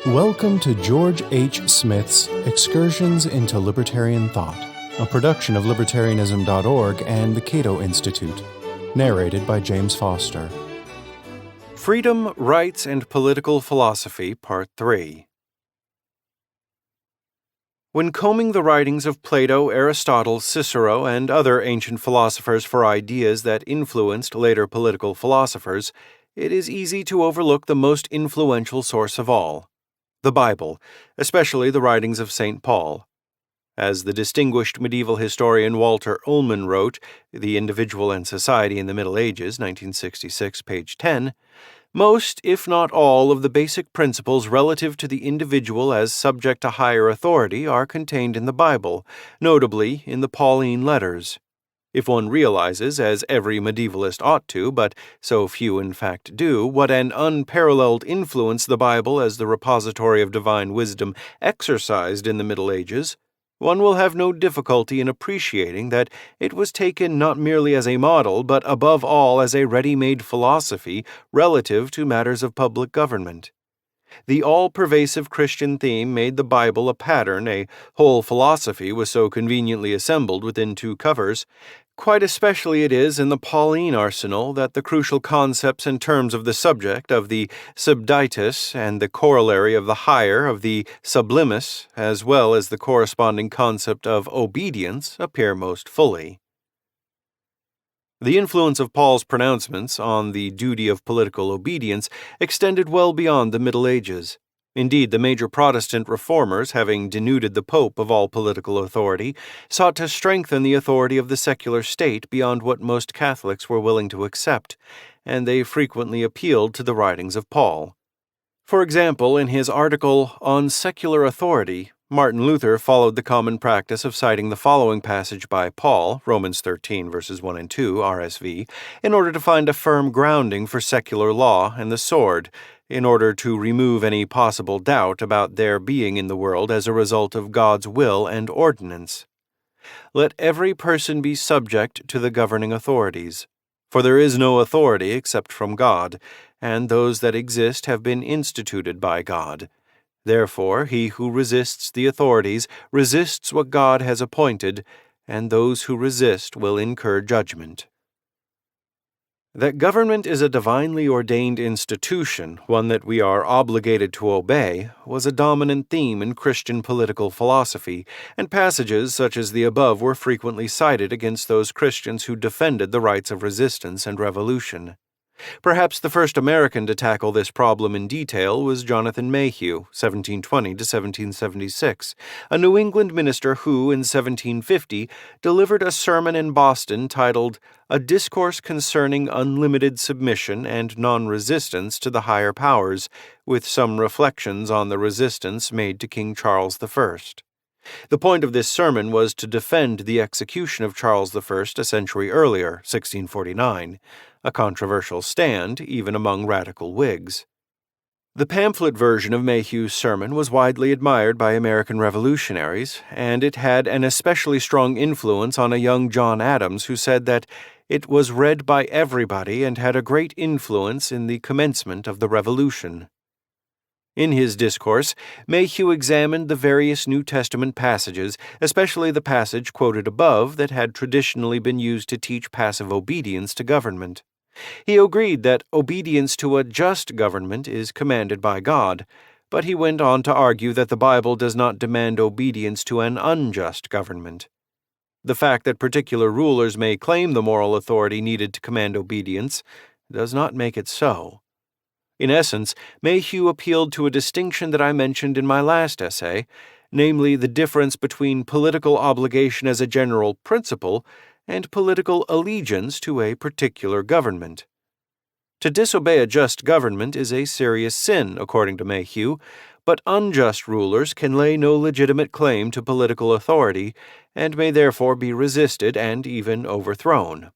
Welcome to George H. Smith's Excursions into Libertarian Thought, a production of Libertarianism.org and the Cato Institute, narrated by James Foster. Freedom, Rights, and Political Philosophy, Part 3. When combing the writings of Plato, Aristotle, Cicero, and other ancient philosophers for ideas that influenced later political philosophers, it is easy to overlook the most influential source of all, the Bible, especially the writings of St. Paul. As the distinguished medieval historian Walter Ullmann wrote, The Individual and Society in the Middle Ages, 1966, page 10, most, if not all, of the basic principles relative to the individual as subject to higher authority are contained in the Bible, notably in the Pauline letters. If one realizes, as every medievalist ought to, but so few in fact do, what an unparalleled influence the Bible as the repository of divine wisdom exercised in the Middle Ages, one will have no difficulty in appreciating that it was taken not merely as a model, but above all as a ready-made philosophy relative to matters of public government. The all-pervasive Christian theme made the Bible a pattern, a whole philosophy was so conveniently assembled within two covers. Quite especially it is in the Pauline arsenal that the crucial concepts and terms of the subject of the subditus and the corollary of the higher of the sublimis, as well as the corresponding concept of obedience, appear most fully. The influence of Paul's pronouncements on the duty of political obedience extended well beyond the Middle Ages. Indeed, the major Protestant reformers, having denuded the Pope of all political authority, sought to strengthen the authority of the secular state beyond what most Catholics were willing to accept, and they frequently appealed to the writings of Paul. For example, in his article On Secular Authority, Martin Luther followed the common practice of citing the following passage by Paul, Romans 13, verses 1 and 2, RSV, in order to find a firm grounding for secular law and the sword, in order to remove any possible doubt about their being in the world as a result of God's will and ordinance. Let every person be subject to the governing authorities, for there is no authority except from God, and those that exist have been instituted by God. Therefore, he who resists the authorities resists what God has appointed, and those who resist will incur judgment. That government is a divinely ordained institution, one that we are obligated to obey, was a dominant theme in Christian political philosophy, and passages such as the above were frequently cited against those Christians who defended the rights of resistance and revolution. Perhaps the first American to tackle this problem in detail was Jonathan Mayhew, 1720 to 1776, a New England minister who, in 1750, delivered a sermon in Boston titled A Discourse Concerning Unlimited Submission and Non-Resistance to the Higher Powers, with some reflections on the resistance made to King Charles I. The point of this sermon was to defend the execution of Charles I a century earlier, 1649, a controversial stand even among radical Whigs. The pamphlet version of Mayhew's sermon was widely admired by American revolutionaries, and it had an especially strong influence on a young John Adams who said that it was read by everybody and had a great influence in the commencement of the Revolution. In his discourse, Mayhew examined the various New Testament passages, especially the passage quoted above that had traditionally been used to teach passive obedience to government. He agreed that obedience to a just government is commanded by God, but he went on to argue that the Bible does not demand obedience to an unjust government. The fact that particular rulers may claim the moral authority needed to command obedience does not make it so. In essence, Mayhew appealed to a distinction that I mentioned in my last essay, namely the difference between political obligation as a general principle and political allegiance to a particular government. To disobey a just government is a serious sin, according to Mayhew, but unjust rulers can lay no legitimate claim to political authority and may therefore be resisted and even overthrown.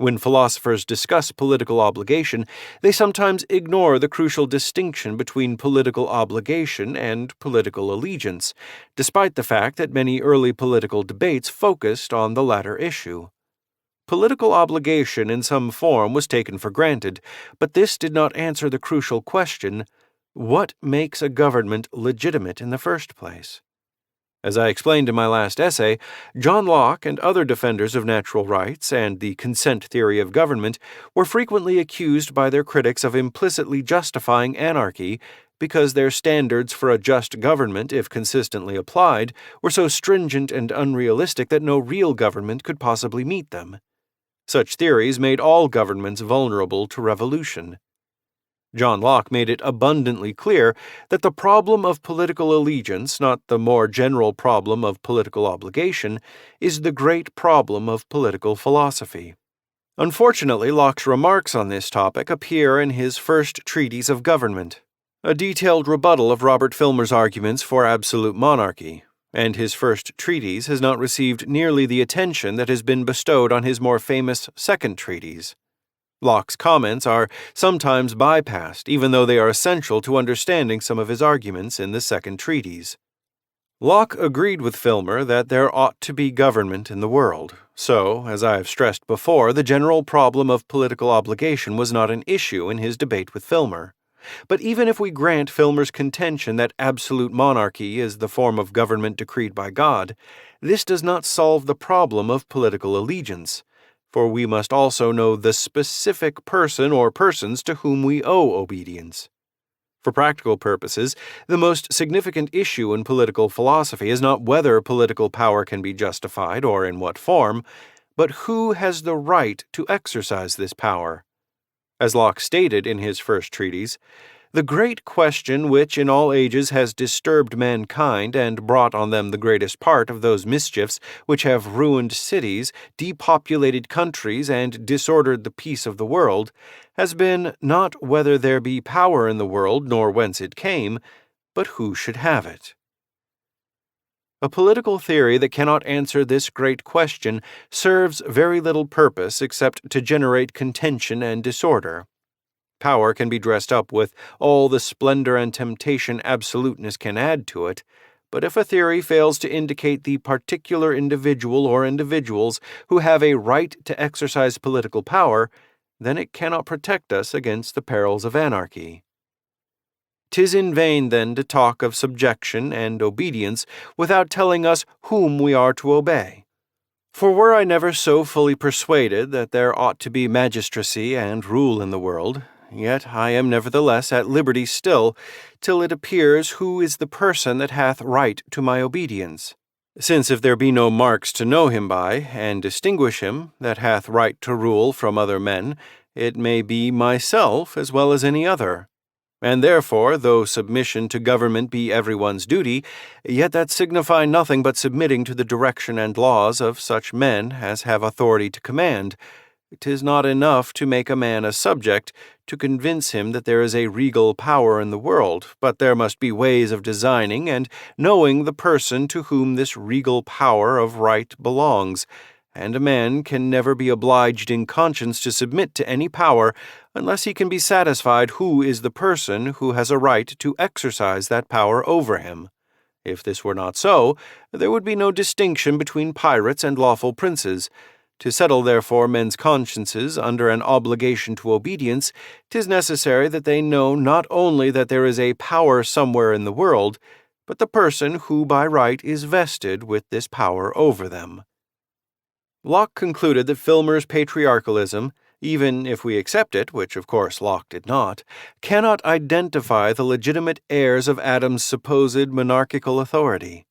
When philosophers discuss political obligation, they sometimes ignore the crucial distinction between political obligation and political allegiance, despite the fact that many early political debates focused on the latter issue. Political obligation in some form was taken for granted, but this did not answer the crucial question, What makes a government legitimate in the first place? As I explained in my last essay, John Locke and other defenders of natural rights and the consent theory of government were frequently accused by their critics of implicitly justifying anarchy because their standards for a just government, if consistently applied, were so stringent and unrealistic that no real government could possibly meet them. Such theories made all governments vulnerable to revolution. John Locke made it abundantly clear that the problem of political allegiance, not the more general problem of political obligation, is the great problem of political philosophy. Unfortunately, Locke's remarks on this topic appear in his first treatise of government, a detailed rebuttal of Robert Filmer's arguments for absolute monarchy, and his first treatise has not received nearly the attention that has been bestowed on his more famous second treatise. Locke's comments are sometimes bypassed, even though they are essential to understanding some of his arguments in the second treatise. Locke agreed with Filmer that there ought to be government in the world, so, as I have stressed before, the general problem of political obligation was not an issue in his debate with Filmer. But even if we grant Filmer's contention that absolute monarchy is the form of government decreed by God, this does not solve the problem of political allegiance, for we must also know the specific person or persons to whom we owe obedience. For practical purposes, the most significant issue in political philosophy is not whether political power can be justified or in what form, but who has the right to exercise this power. As Locke stated in his first treatise, the great question which in all ages has disturbed mankind and brought on them the greatest part of those mischiefs which have ruined cities, depopulated countries, and disordered the peace of the world, has been not whether there be power in the world nor whence it came, but who should have it. A political theory that cannot answer this great question serves very little purpose except to generate contention and disorder. Power can be dressed up with all the splendor and temptation absoluteness can add to it, but if a theory fails to indicate the particular individual or individuals who have a right to exercise political power, then it cannot protect us against the perils of anarchy. 'Tis in vain, then, to talk of subjection and obedience without telling us whom we are to obey. For were I never so fully persuaded that there ought to be magistracy and rule in the world, yet I am nevertheless at liberty still, till it appears who is the person that hath right to my obedience. Since if there be no marks to know him by, and distinguish him, that hath right to rule from other men, it may be myself as well as any other. And therefore, though submission to government be everyone's duty, yet that signify nothing but submitting to the direction and laws of such men as have authority to command. 'Tis not enough to make a man a subject, to convince him that there is a regal power in the world, but there must be ways of designing and knowing the person to whom this regal power of right belongs, and a man can never be obliged in conscience to submit to any power unless he can be satisfied who is the person who has a right to exercise that power over him. If this were not so, there would be no distinction between pirates and lawful princes. To settle, therefore, men's consciences under an obligation to obedience, 'tis necessary that they know not only that there is a power somewhere in the world, but the person who by right is vested with this power over them. Locke concluded that Filmer's patriarchalism, even if we accept it, which of course Locke did not, cannot identify the legitimate heirs of Adam's supposed monarchical authority.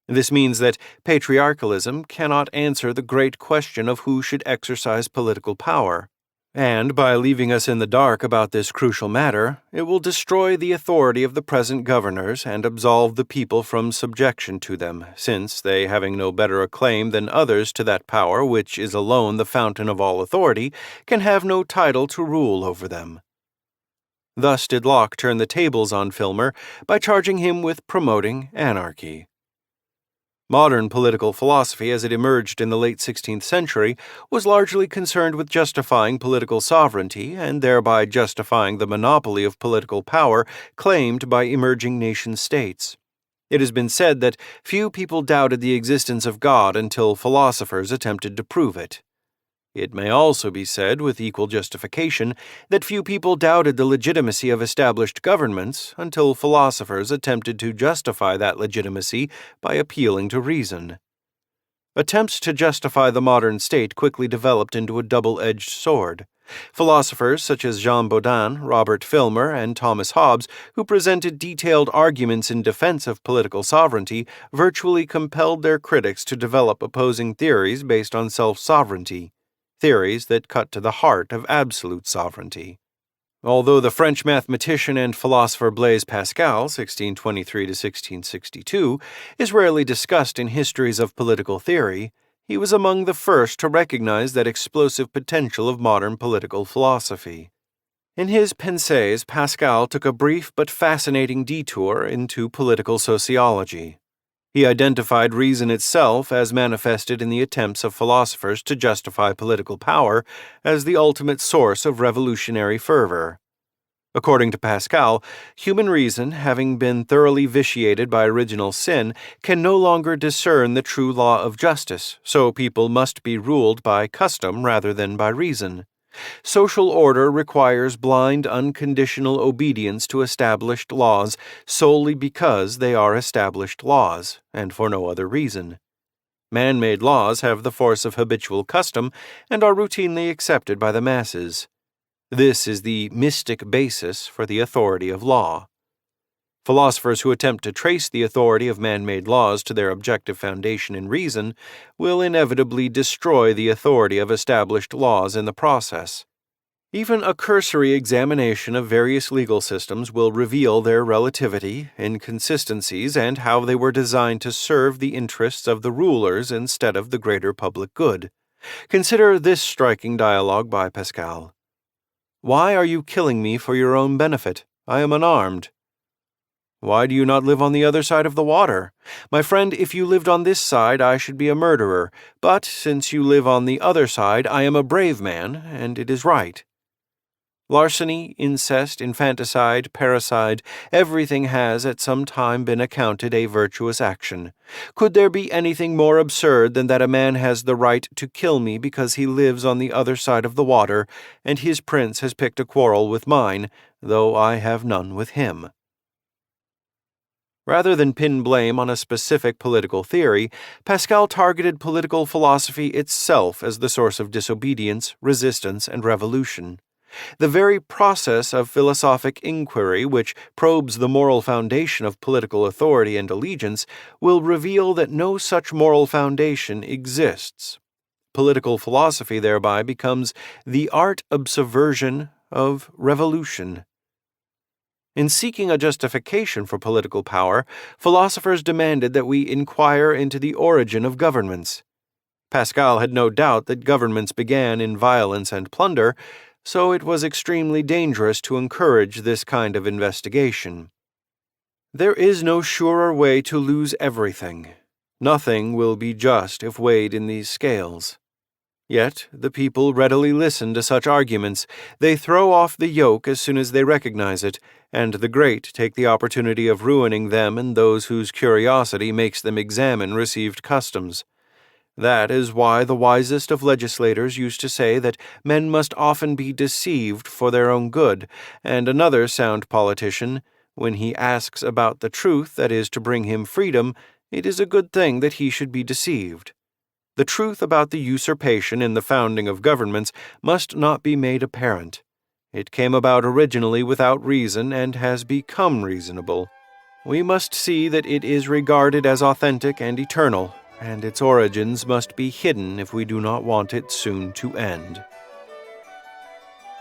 This means that patriarchalism cannot answer the great question of who should exercise political power, and by leaving us in the dark about this crucial matter, it will destroy the authority of the present governors and absolve the people from subjection to them, since they, having no better a claim than others to that power which is alone the fountain of all authority, can have no title to rule over them. Thus did Locke turn the tables on Filmer by charging him with promoting anarchy. Modern political philosophy, as it emerged in the late 16th century, was largely concerned with justifying political sovereignty and thereby justifying the monopoly of political power claimed by emerging nation-states. It has been said that few people doubted the existence of God until philosophers attempted to prove it. It may also be said, with equal justification, that few people doubted the legitimacy of established governments until philosophers attempted to justify that legitimacy by appealing to reason. Attempts to justify the modern state quickly developed into a double-edged sword. Philosophers such as Jean Bodin, Robert Filmer, and Thomas Hobbes, who presented detailed arguments in defense of political sovereignty, virtually compelled their critics to develop opposing theories based on self-sovereignty, theories that cut to the heart of absolute sovereignty. Although the French mathematician and philosopher Blaise Pascal (1623–1662) is rarely discussed in histories of political theory, he was among the first to recognize that explosive potential of modern political philosophy. In his Pensées, Pascal took a brief but fascinating detour into political sociology. He identified reason itself as manifested in the attempts of philosophers to justify political power as the ultimate source of revolutionary fervor. According to Pascal, human reason, having been thoroughly vitiated by original sin, can no longer discern the true law of justice, so people must be ruled by custom rather than by reason. Social order requires blind, unconditional obedience to established laws solely because they are established laws, and for no other reason. Man-made laws have the force of habitual custom and are routinely accepted by the masses. This is the mystic basis for the authority of law. Philosophers who attempt to trace the authority of man-made laws to their objective foundation in reason will inevitably destroy the authority of established laws in the process. Even a cursory examination of various legal systems will reveal their relativity, inconsistencies, and how they were designed to serve the interests of the rulers instead of the greater public good. Consider this striking dialogue by Pascal. "Why are you killing me for your own benefit? I am unarmed." "Why do you not live on the other side of the water? My friend, if you lived on this side, I should be a murderer. But since you live on the other side, I am a brave man, and it is right." Larceny, incest, infanticide, parricide, everything has at some time been accounted a virtuous action. Could there be anything more absurd than that a man has the right to kill me because he lives on the other side of the water, and his prince has picked a quarrel with mine, though I have none with him? Rather than pin blame on a specific political theory, Pascal targeted political philosophy itself as the source of disobedience, resistance, and revolution. The very process of philosophic inquiry, which probes the moral foundation of political authority and allegiance, will reveal that no such moral foundation exists. Political philosophy thereby becomes the art of subversion, of revolution. In seeking a justification for political power, philosophers demanded that we inquire into the origin of governments. Pascal had no doubt that governments began in violence and plunder, so it was extremely dangerous to encourage this kind of investigation. There is no surer way to lose everything. Nothing will be just if weighed in these scales. Yet the people readily listen to such arguments. They throw off the yoke as soon as they recognize it, and the great take the opportunity of ruining them and those whose curiosity makes them examine received customs. That is why the wisest of legislators used to say that men must often be deceived for their own good, and another sound politician, when he asks about the truth that is to bring him freedom, it is a good thing that he should be deceived. The truth about the usurpation in the founding of governments must not be made apparent. It came about originally without reason and has become reasonable. We must see that it is regarded as authentic and eternal, and its origins must be hidden if we do not want it soon to end.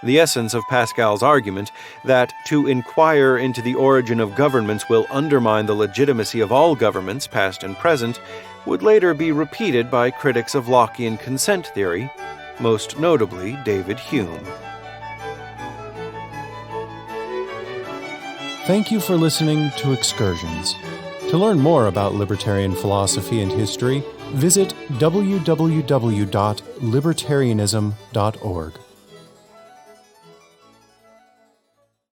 The essence of Pascal's argument that to inquire into the origin of governments will undermine the legitimacy of all governments, past and present, would later be repeated by critics of Lockean consent theory, most notably David Hume. Thank you for listening to Excursions. To learn more about libertarian philosophy and history, visit www.libertarianism.org.